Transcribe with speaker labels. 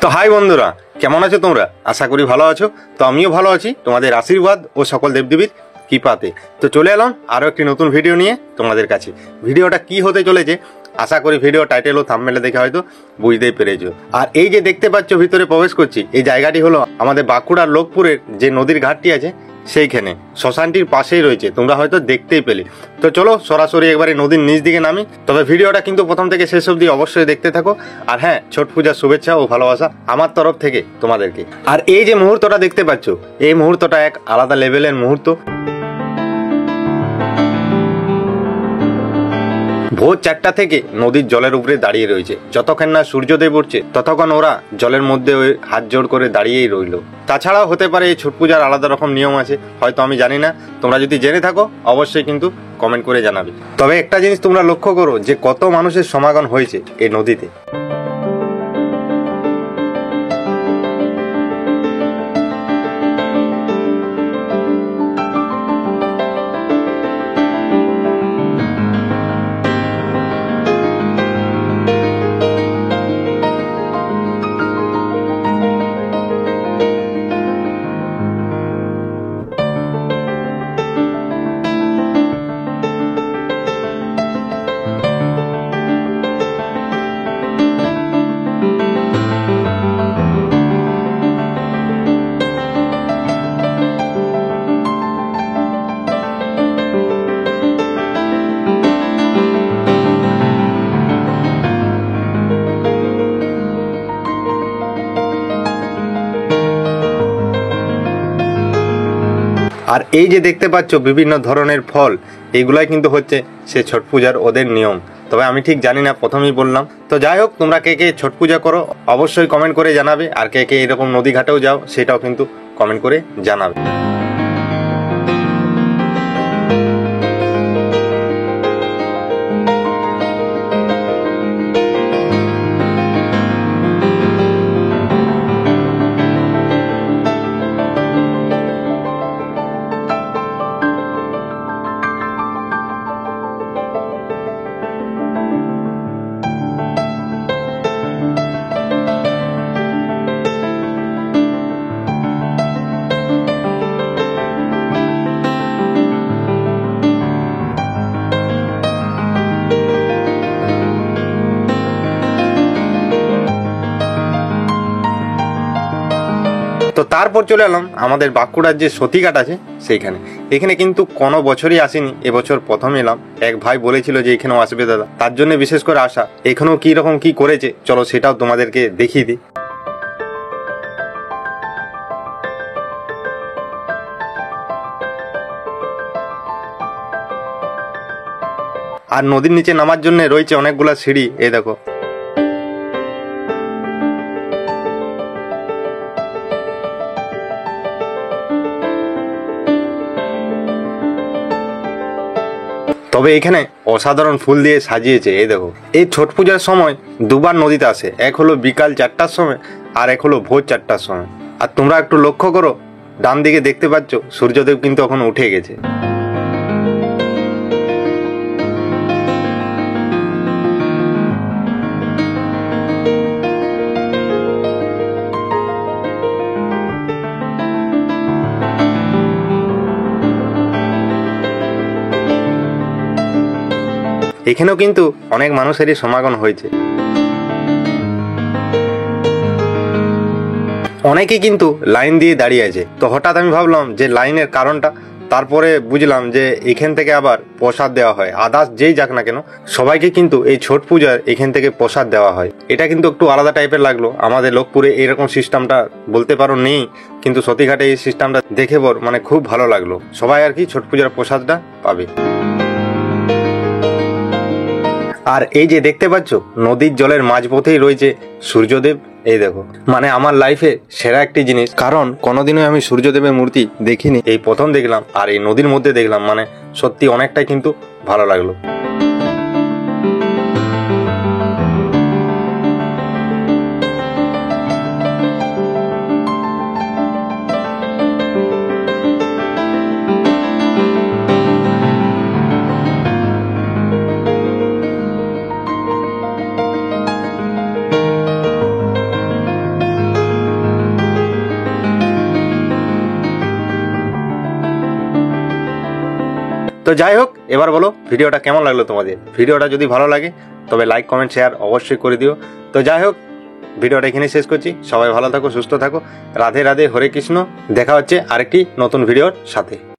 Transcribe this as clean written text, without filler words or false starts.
Speaker 1: তো হাই বন্ধুরা, কেমন আছো তোমরা? আশা করি ভালো আছো। তো আমিও ভালো আছি তোমাদের আশীর্বাদ ও সকল দেবদেবীর কৃপাতে। তো চলে এলাম আরও একটি নতুন ভিডিও নিয়ে তোমাদের কাছে। ভিডিওটা কি হতে চলেছে আশা করি ভিডিও টাইটেল ও থাম্বনেলে দেখে হয়তো বুঝতেই পেরেছো। আর এই যে দেখতে পাচ্ছ ভিতরে প্রবেশ করছি, এই জায়গাটি হলো আমাদের বাঁকুড়ার লোকপুরের যে নদীর ঘাটটি আছে সেইখানে, শ্মশানটির পাশেই রয়েছে, তোমরা হয়তো দেখতেই পেলে। তো চলো সরাসরি একবারে নদীর নিচ দিকে নামি। তবে ভিডিওটা কিন্তু প্রথম থেকে শেষ অবধি অবশ্যই দেখতে থাকো। আর হ্যাঁ, ছট পূজার শুভেচ্ছা ও ভালোবাসা আমার তরফ থেকে তোমাদেরকে। আর এই যে মুহূর্তটা দেখতে পাচ্ছ, এই মুহূর্তটা এক আলাদা লেভেলের মুহূর্ত। ভোর 4টা থেকে নদীর জলের উপরে দাঁড়িয়ে রয়েছে। যতক্ষণ না সূর্যোদয় উঠছে ততক্ষণ ওরা জলের মধ্যে ওই হাত জোড় করে দাঁড়িয়েই রইল। তাছাড়াও হতে পারে এই ছট পূজার আলাদা রকম নিয়ম আছে, হয়তো আমি জানি না। তোমরা যদি জেনে থাকো অবশ্যই কিন্তু কমেন্ট করে জানাবে। তবে একটা জিনিস তোমরা লক্ষ্য করো যে কত মানুষের সমাগম হয়েছে এই নদীতে। আর এই যে দেখতে পাচ্ছ বিভিন্ন ধরনের ফল, এইগুলাই কিন্তু হচ্ছে সে ছট পূজার ওদের নিয়ম। তবে আমি ঠিক জানি না, প্রথমেই বললাম। তো যাই হোক, তোমরা কে কে ছট পূজা করো অবশ্যই কমেন্ট করে জানাবে। আর কে কে এরকম নদী ঘাটেও যাও সেটাও কিন্তু কমেন্ট করে জানাবে। তো তারপর চলে এলাম আমাদের বাঁকুড়ার যে সতীঘাট আছে সেইখানে। এখানে কিন্তু কোনো বছরই আসিনি, এবছর প্রথম এলাম। এক ভাই বলেছিল যে এখানেও আসবে দাদা, তার জন্য বিশেষ করে আসা। এখানেও কি রকম কি করেছে চলো সেটাও তোমাদেরকে দেখিয়ে দিই। আর নদীর নিচে নামার জন্য রয়েছে অনেকগুলা সিঁড়ি, এই দেখো। তবে এখানে অসাধারণ ফুল দিয়ে সাজিয়েছে, এই দেখো। এই ছট পূজার সময় দুবার নদীতে আসে, এক হলো বিকাল 4টার সময় আর এক হলো ভোর 4টার সময়। আর তোমরা একটু লক্ষ্য করো, ডান দিকে দেখতে পাচ্ছ সূর্যদেব কিন্তু এখন উঠে গেছে। এখানেও কিন্তু অনেক মানুষেরই সমাগম হয়েছে। অনেকে কিন্তু লাইন দিয়ে দাঁড়িয়ে আছে। তো হঠাৎ আমি ভাবলাম যে লাইনের কারণটা, তারপরে বুঝলাম যে এখান থেকে আবার প্রসাদ দেওয়া হয়। আদার্স যেই যাক না কেন, সবাইকে কিন্তু এই ছট পূজার এখান থেকে প্রসাদ দেওয়া হয়। এটা কিন্তু একটু আলাদা টাইপের লাগলো। আমাদের লোকপুরে এরকম সিস্টেমটা বলতে পারো নেই, কিন্তু সতীঘাটে এই সিস্টেমটা দেখে মানে খুব ভালো লাগলো। সবাই আর কি ছট পূজার প্রসাদটা পাবে। আর এই যে দেখতে পাচ্ছ নদীর জলের মাঝপথেই রয়েছে সূর্যদেব, এই দেখো। মানে আমার লাইফে সেরা একটি জিনিস, কারণ কোনোদিনই আমি সূর্যদেবের মূর্তি দেখিনি, এই প্রথম দেখলাম। আর এই নদীর মধ্যে দেখলাম, মানে সত্যি অনেকটাই কিন্তু ভালো লাগলো। তো যাই হোক, এবার বলো ভিডিওটা কেমন লাগলো তোমাদের। ভিডিওটা যদি ভালো লাগে তবে লাইক কমেন্ট শেয়ার অবশ্যই করে দিও। তো যাই হোক, ভিডিওটা এখানে শেষ করছি। সবাই ভালো থাকো, সুস্থ থাকো। রাধে রাধে, হরে কৃষ্ণ। দেখা হচ্ছে আরেকটি নতুন ভিডিওর সাথে।